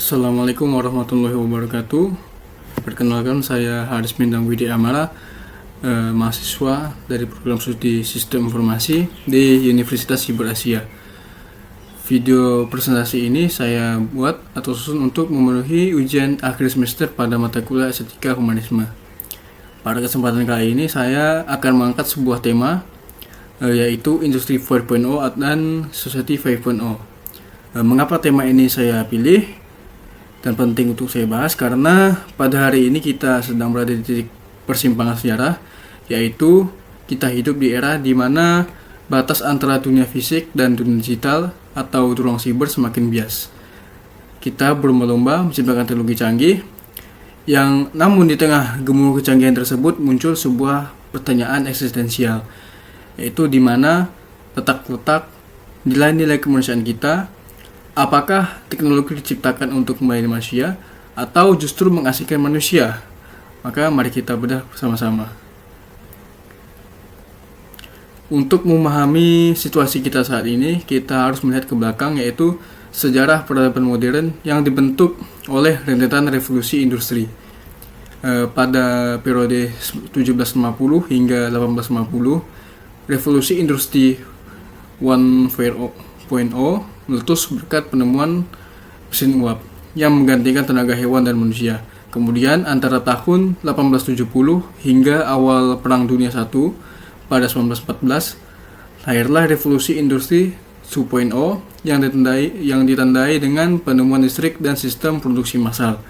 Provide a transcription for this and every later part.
Assalamualaikum warahmatullahi wabarakatuh. Perkenalkan, saya Haris Bintang Widi Amara, mahasiswa dari program studi Sistem Informasi di Universitas Siber Asia. Video presentasi ini saya buat atau susun untuk memenuhi ujian akhir semester pada mata kuliah Estetika Humanisme. Pada kesempatan kali ini saya akan mengangkat sebuah tema, yaitu Industri 4.0 dan Society 5.0. Mengapa tema ini saya pilih dan penting untuk saya bahas? Karena pada hari ini kita sedang berada di titik persimpangan sejarah, yaitu kita hidup di era di mana batas antara dunia fisik dan dunia digital atau ruang siber semakin bias. Kita berlomba-lomba menciptakan teknologi canggih, yang namun di tengah gemuruh kecanggihan tersebut muncul sebuah pertanyaan eksistensial, yaitu di mana letak nilai-nilai kemanusiaan kita. Apakah teknologi diciptakan untuk melayani manusia atau justru mengasingkan manusia? Maka mari kita bedah bersama-sama. Untuk memahami situasi kita saat ini, kita harus melihat ke belakang, yaitu sejarah peradaban modern yang dibentuk oleh rentetan revolusi industri. Pada periode 1750 hingga 1850, revolusi industri 1.0 meletus berkat penemuan mesin uap yang menggantikan tenaga hewan dan manusia. Kemudian antara tahun 1870 hingga awal Perang Dunia I pada 1914, lahirlah revolusi industri 2.0 yang ditandai dengan penemuan listrik dan sistem produksi massal.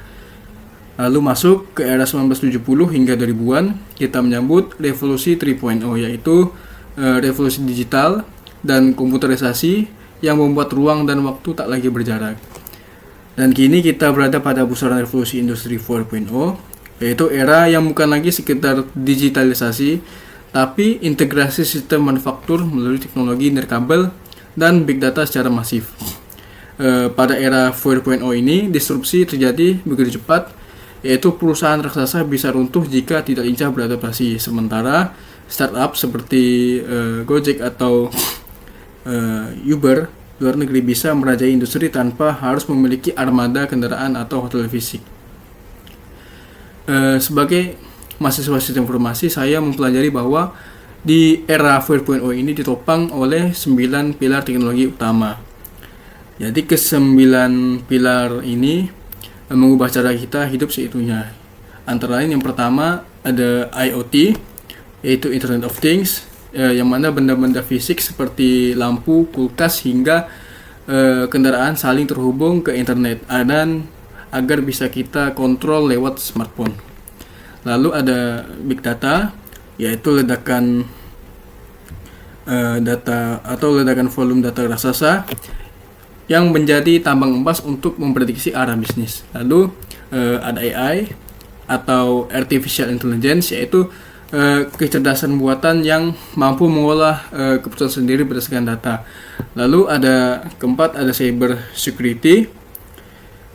Lalu masuk ke era 1970 hingga 2000-an, kita menyambut revolusi 3.0, yaitu revolusi digital dan komputerisasi yang membuat ruang dan waktu tak lagi berjarak. Dan kini kita berada pada pusaran revolusi industri 4.0, yaitu era yang bukan lagi sekedar digitalisasi, tapi integrasi sistem manufaktur melalui teknologi nirkabel dan big data secara masif. Pada era 4.0 ini, disrupsi terjadi begitu cepat, yaitu perusahaan raksasa bisa runtuh jika tidak lincah beradaptasi. Sementara startup seperti Gojek atau Uber luar negeri bisa merajai industri tanpa harus memiliki armada kendaraan atau hotel fisik. Sebagai mahasiswa sistem informasi, saya mempelajari bahwa di era 4.0 ini ditopang oleh 9 pilar teknologi utama. Jadi ke-9 pilar ini mengubah cara kita hidup seutuhnya. Antara lain yang pertama ada IoT, yaitu Internet of Things, yang mana benda-benda fisik seperti lampu, kulkas hingga kendaraan saling terhubung ke internet dan agar bisa kita kontrol lewat smartphone. Lalu ada big data, yaitu ledakan data atau ledakan volume data raksasa yang menjadi tambang emas untuk memprediksi arah bisnis. Lalu ada AI atau artificial intelligence, yaitu kecerdasan buatan yang mampu mengolah keputusan sendiri berdasarkan data. Lalu ada keempat, ada cyber security,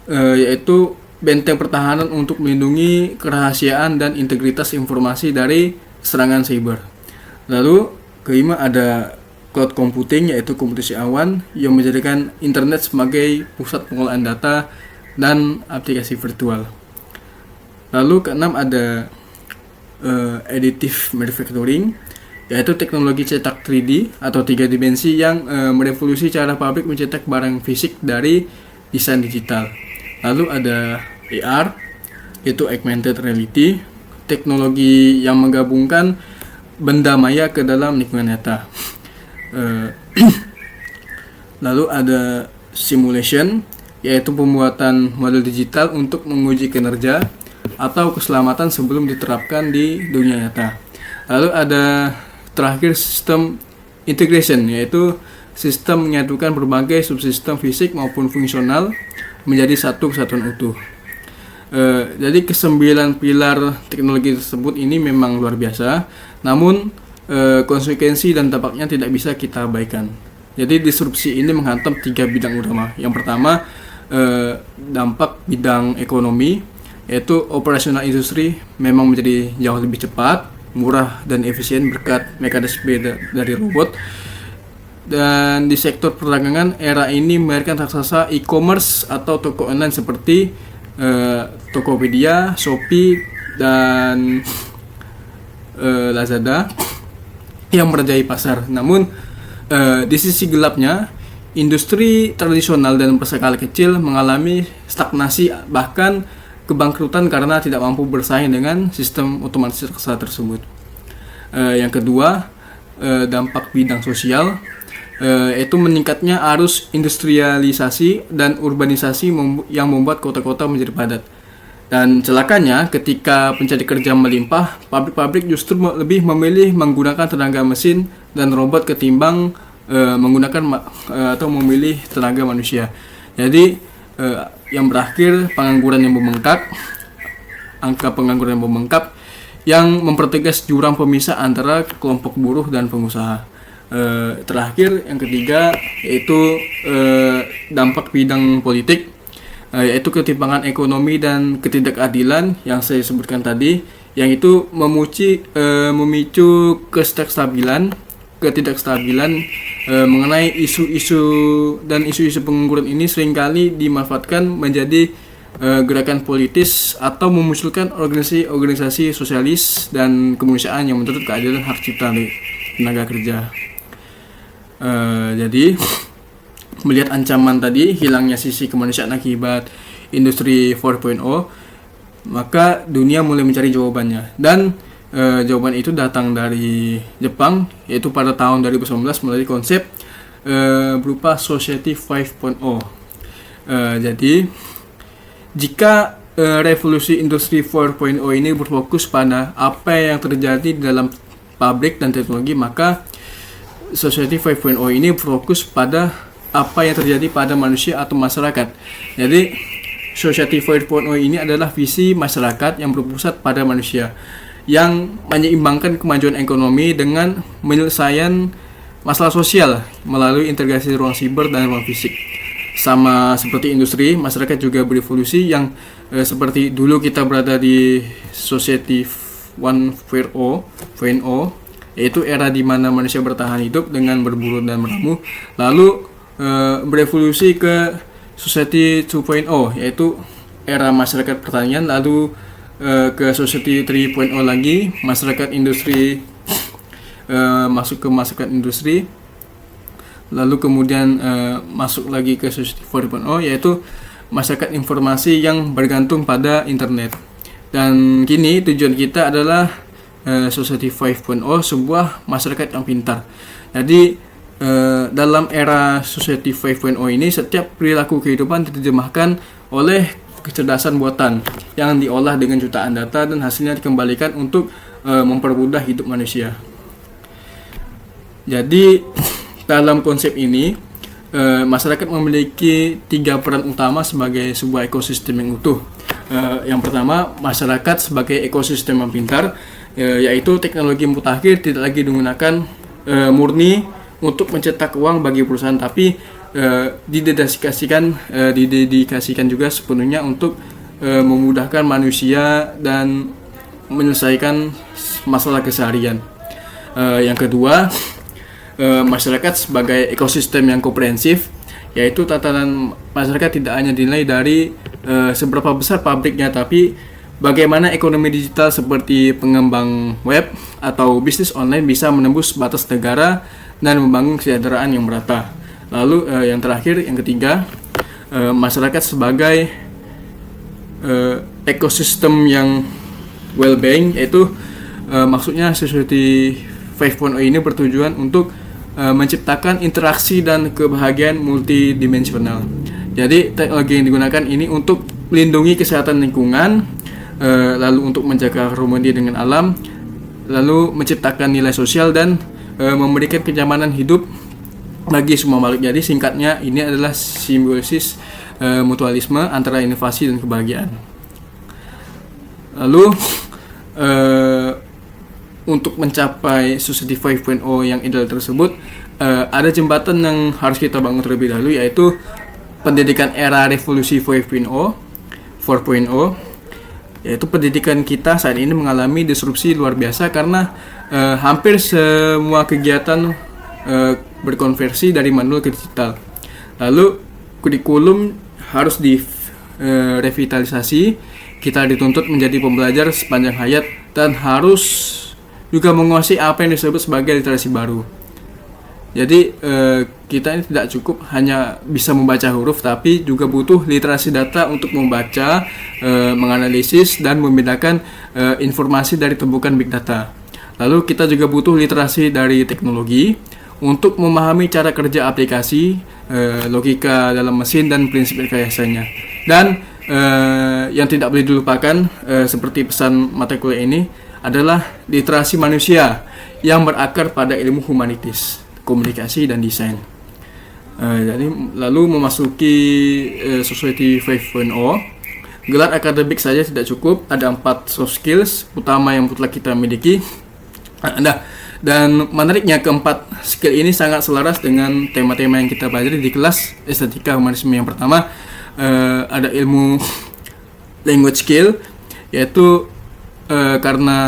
yaitu benteng pertahanan untuk melindungi kerahasiaan dan integritas informasi dari serangan cyber. Lalu kelima ada cloud computing, yaitu komputasi awan yang menjadikan internet sebagai pusat pengolahan data dan aplikasi virtual. Lalu keenam ada additive manufacturing, yaitu teknologi cetak 3D atau 3 dimensi yang merevolusi cara pabrik mencetak barang fisik dari desain digital. Lalu ada AR, yaitu augmented reality, teknologi yang menggabungkan benda maya ke dalam lingkungan nyata. Lalu ada simulation, yaitu pembuatan model digital untuk menguji kinerja atau keselamatan sebelum diterapkan di dunia nyata. Lalu ada terakhir sistem integration, yaitu sistem menyatukan berbagai subsistem fisik maupun fungsional menjadi satu kesatuan utuh. Jadi ke-9 pilar teknologi tersebut ini memang luar biasa, namun konsekuensi dan dampaknya tidak bisa kita abaikan. Jadi disrupsi ini menghantam 3 bidang utama. Yang pertama, dampak bidang ekonomi, yaitu operasional industri memang menjadi jauh lebih cepat, murah dan efisien berkat mekanisme dari robot. Dan di sektor perdagangan, era ini melahirkan raksasa e-commerce atau toko online seperti Tokopedia, Shopee, dan Lazada yang merajai pasar. Namun di sisi gelapnya, industri tradisional dan berskala kecil mengalami stagnasi bahkan kebangkrutan karena tidak mampu bersaing dengan sistem otomatis raksasa tersebut. Yang kedua, dampak bidang sosial, yaitu meningkatnya arus industrialisasi dan urbanisasi yang membuat kota-kota menjadi padat. Dan celakanya, ketika pencari kerja melimpah, pabrik-pabrik justru lebih memilih menggunakan tenaga mesin dan robot ketimbang menggunakan atau memilih tenaga manusia. Jadi yang berakhir pengangguran yang membengkak, angka pengangguran yang membengkak, yang mempertegas jurang pemisah antara kelompok buruh dan pengusaha. Terakhir, yang ketiga, yaitu dampak bidang politik, yaitu ketimpangan ekonomi dan ketidakadilan yang saya sebutkan tadi, yang itu memicu ketidakstabilan mengenai isu-isu pengangguran ini seringkali dimanfaatkan menjadi gerakan politis atau memunculkan organisasi sosialis dan kemanusiaan yang menuntut keadilan hak cipta tenaga kerja. Jadi melihat ancaman tadi, hilangnya sisi kemanusiaan akibat industri 4.0, maka dunia mulai mencari jawabannya, dan jawaban itu datang dari Jepang, yaitu pada tahun 2019 melalui konsep berupa Society 5.0. Jadi jika revolusi industri 4.0 ini berfokus pada apa yang terjadi di dalam pabrik dan teknologi, maka Society 5.0 ini berfokus pada apa yang terjadi pada manusia atau masyarakat. Jadi Society 5.0 ini adalah visi masyarakat yang berpusat pada manusia, yang menyeimbangkan kemajuan ekonomi dengan penyelesaian masalah sosial melalui integrasi ruang siber dan ruang fisik. Sama seperti industri, masyarakat juga berevolusi yang seperti dulu kita berada di Society 1.0, yaitu era di mana manusia bertahan hidup dengan berburu dan meramu, lalu berevolusi ke Society 2.0, yaitu era masyarakat pertanian, lalu ke Society 3.0 lagi, masyarakat industri, masuk ke masyarakat industri, lalu kemudian masuk lagi ke Society 4.0, yaitu masyarakat informasi yang bergantung pada internet. Dan kini tujuan kita adalah Society 5.0, sebuah masyarakat yang pintar. Jadi dalam era Society 5.0 ini, setiap perilaku kehidupan diterjemahkan oleh kecerdasan buatan yang diolah dengan jutaan data dan hasilnya dikembalikan untuk mempermudah hidup manusia. Jadi dalam konsep ini, masyarakat memiliki 3 peran utama sebagai sebuah ekosistem yang utuh. Yang pertama, masyarakat sebagai ekosistem yang pintar, yaitu teknologi mutakhir tidak lagi digunakan murni untuk mencetak uang bagi perusahaan, tapi didedikasikan juga sepenuhnya untuk memudahkan manusia dan menyelesaikan masalah keseharian. Yang kedua, masyarakat sebagai ekosistem yang komprehensif, yaitu tatanan masyarakat tidak hanya dinilai dari seberapa besar pabriknya, tapi bagaimana ekonomi digital seperti pengembang web atau bisnis online bisa menembus batas negara dan membangun kesejahteraan yang merata. Lalu yang terakhir, yang ketiga, masyarakat sebagai ekosistem yang well-being, yaitu maksudnya Society 5.0 ini bertujuan untuk menciptakan interaksi dan kebahagiaan multidimensional. Jadi teknologi yang digunakan ini untuk melindungi kesehatan lingkungan, lalu untuk menjaga harmoni dengan alam, lalu menciptakan nilai sosial dan memberikan kenyamanan hidup bagi semua makhluk. Jadi singkatnya, ini adalah simbiosis mutualisme antara inovasi dan kebahagiaan. Lalu untuk mencapai Society 5.0 yang ideal tersebut, ada jembatan yang harus kita bangun terlebih dahulu, yaitu pendidikan era revolusi 4.0, yaitu pendidikan kita saat ini mengalami disrupsi luar biasa karena hampir semua kegiatan berkonversi dari manual ke digital. Lalu kurikulum harus direvitalisasi. Kita dituntut menjadi pembelajar sepanjang hayat dan harus juga menguasai apa yang disebut sebagai literasi baru. Jadi kita ini tidak cukup hanya bisa membaca huruf, tapi juga butuh literasi data untuk membaca, menganalisis, dan membedakan informasi dari tumpukan big data. Lalu kita juga butuh literasi dari teknologi untuk memahami cara kerja aplikasi, logika dalam mesin, dan prinsip rekayasanya. Dan yang tidak boleh dilupakan, seperti pesan mata kuliah ini, adalah literasi manusia yang berakar pada ilmu humanitis, komunikasi, dan desain. Jadi lalu memasuki Society 5.0, gelar akademik saja tidak cukup, ada 4 soft skills utama yang mutlak kita miliki. Dan menariknya, keempat skill ini sangat selaras dengan tema-tema yang kita pelajari di kelas estetika humanisme. Yang pertama, ada ilmu language skill, yaitu karena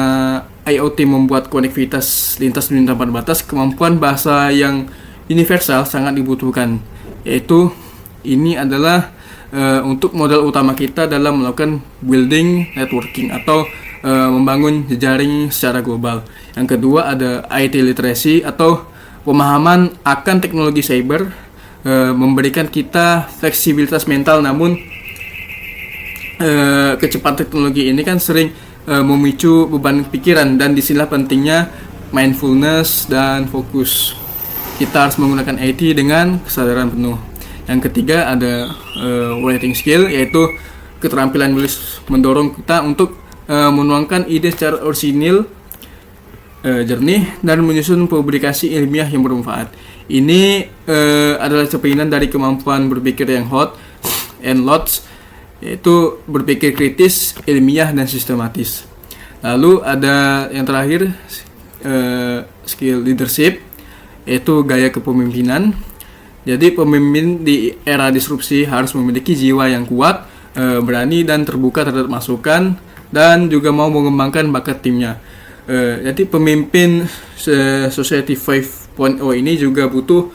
IoT membuat konektivitas lintas dunia tanpa batas, kemampuan bahasa yang universal sangat dibutuhkan. Yaitu ini adalah untuk modal utama kita dalam melakukan building networking atau membangun jejaring secara global. Yang kedua ada IT literacy atau pemahaman akan teknologi cyber, memberikan kita fleksibilitas mental, namun kecepatan teknologi ini kan sering memicu beban pikiran, dan disinilah pentingnya mindfulness dan fokus. Kita harus menggunakan IT dengan kesadaran penuh. Yang ketiga ada writing skill, yaitu keterampilan menulis mendorong kita untuk menuangkan ide secara orisinil, jernih, dan menyusun publikasi ilmiah yang bermanfaat. Ini adalah cerminan dari kemampuan berpikir yang hot and lots, yaitu berpikir kritis, ilmiah, dan sistematis. Lalu ada yang terakhir, skill leadership, yaitu gaya kepemimpinan. Jadi pemimpin di era disrupsi harus memiliki jiwa yang kuat, berani, dan terbuka terhadap masukan, dan juga mau mengembangkan bakat timnya. Jadi pemimpin Society 5.0 ini juga butuh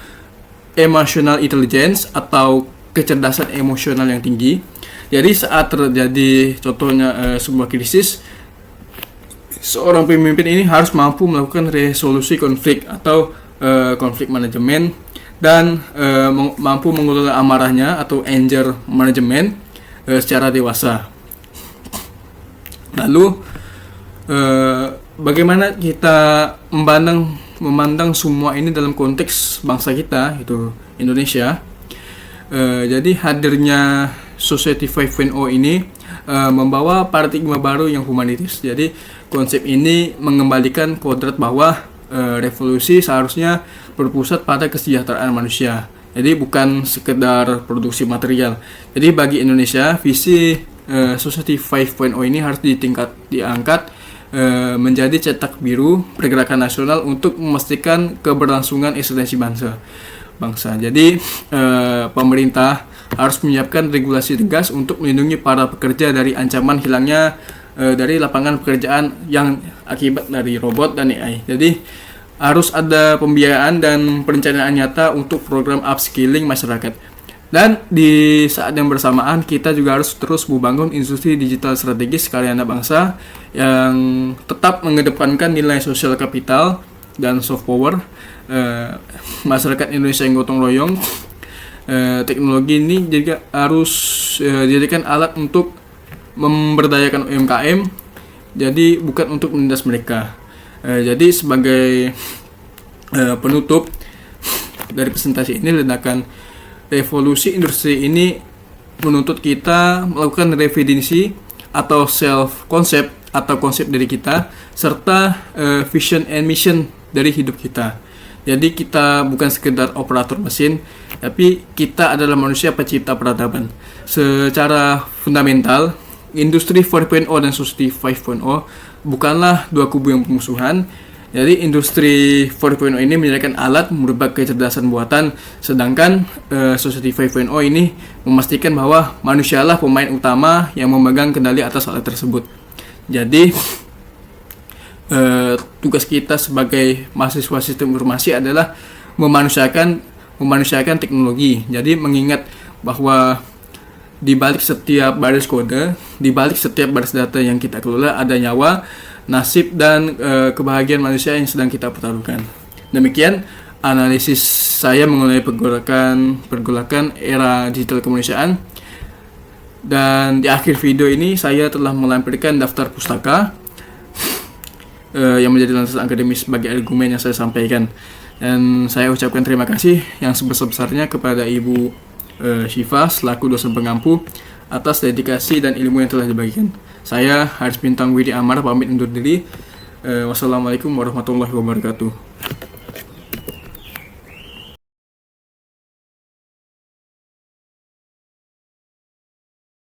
emotional intelligence atau kecerdasan emosional yang tinggi. Jadi saat terjadi contohnya sebuah krisis, seorang pemimpin ini harus mampu melakukan resolusi konflik atau konflik manajemen, dan mampu mengelola amarahnya atau anger management secara dewasa. Lalu bagaimana kita memandang semua ini dalam konteks bangsa kita, itu Indonesia. Jadi hadirnya Society 5.0 ini membawa paradigma baru yang humanitis. Jadi konsep ini mengembalikan kodrat bahwa revolusi seharusnya berpusat pada kesejahteraan manusia. Jadi bukan sekedar produksi material. Jadi bagi Indonesia, visi Society 5.0 ini harus diangkat menjadi cetak biru pergerakan nasional untuk memastikan keberlangsungan eksistensi bangsa. Jadi pemerintah harus menyiapkan regulasi tegas untuk melindungi para pekerja dari ancaman hilangnya dari lapangan pekerjaan yang akibat dari robot dan AI. Jadi harus ada pembiayaan dan perencanaan nyata untuk program upskilling masyarakat. Dan di saat yang bersamaan kita juga harus terus membangun industri digital strategis karya anak bangsa yang tetap mengedepankan nilai sosial kapital dan soft power. Masyarakat Indonesia yang gotong royong. Teknologi ini juga harus dijadikan alat untuk memberdayakan UMKM, jadi bukan untuk menindas mereka. Jadi sebagai penutup dari presentasi ini, ledakan revolusi industri ini menuntut kita melakukan redefinisi atau self concept atau konsep diri kita, serta vision and mission dari hidup kita. Jadi kita bukan sekedar operator mesin, tapi kita adalah manusia pencipta peradaban. Secara fundamental, industri 4.0 dan Society 5.0 bukanlah dua kubu yang bermusuhan. Jadi industri 4.0 ini menyediakan alat merubah kecerdasan buatan, sedangkan Society 5.0 ini memastikan bahwa manusialah pemain utama yang memegang kendali atas alat tersebut. Jadi tugas kita sebagai mahasiswa sistem informasi adalah memanusiakan teknologi. Jadi mengingat bahwa di balik setiap baris kode, di balik setiap baris data yang kita kelola ada nyawa, nasib, dan kebahagiaan manusia yang sedang kita pertaruhkan. Demikian analisis saya mengenai pergolakan era digital kemanusiaan. Dan di akhir video ini saya telah melampirkan daftar pustaka yang menjadi landasan akademis bagi argumen yang saya sampaikan. Dan saya ucapkan terima kasih yang sebesar-besarnya kepada Ibu Syifa selaku dosen pengampu atas dedikasi dan ilmu yang telah dibagikan. Saya Haris Bintang Widi Amara pamit undur diri. Wassalamualaikum warahmatullahi wabarakatuh.